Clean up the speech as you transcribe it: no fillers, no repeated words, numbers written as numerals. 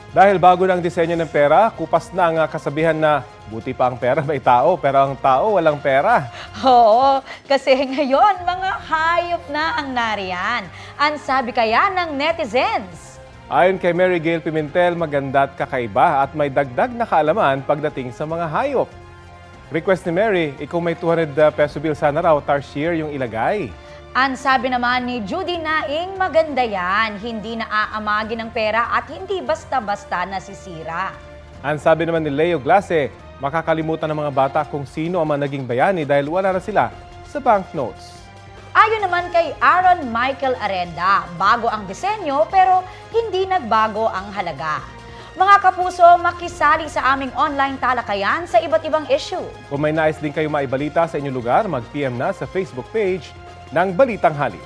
Dahil bago ng disenyo ng pera, kupas na ang kasabihan na buti pa ang pera may tao, pero ang tao walang pera. Oo, kasi ngayon mga hayop na ang nariyan. Ang sabi kaya ng netizens. Ayon kay Mary Gail Pimentel, maganda at kakaiba at may dagdag na kaalaman pagdating sa mga hayop. Request ni Mary, ikaw may 200 peso bill sana raw, tarsier yung ilagay. Ang sabi naman ni Judy Naing, maganda yan. Hindi na aamagi ng pera at hindi basta-basta nasisira. Ang sabi naman ni Leo Glase, makakalimutan ng mga bata kung sino ang mga naging bayani dahil wala na sila sa banknotes. Ayon naman kay Aaron Michael Arenda, bago ang disenyo pero hindi nagbago ang halaga. Mga kapuso, makisali sa aming online talakayan sa iba't ibang issue. Kung may nais din kayo maibalita sa inyong lugar, mag-PM na sa Facebook page ng Balitang Hali.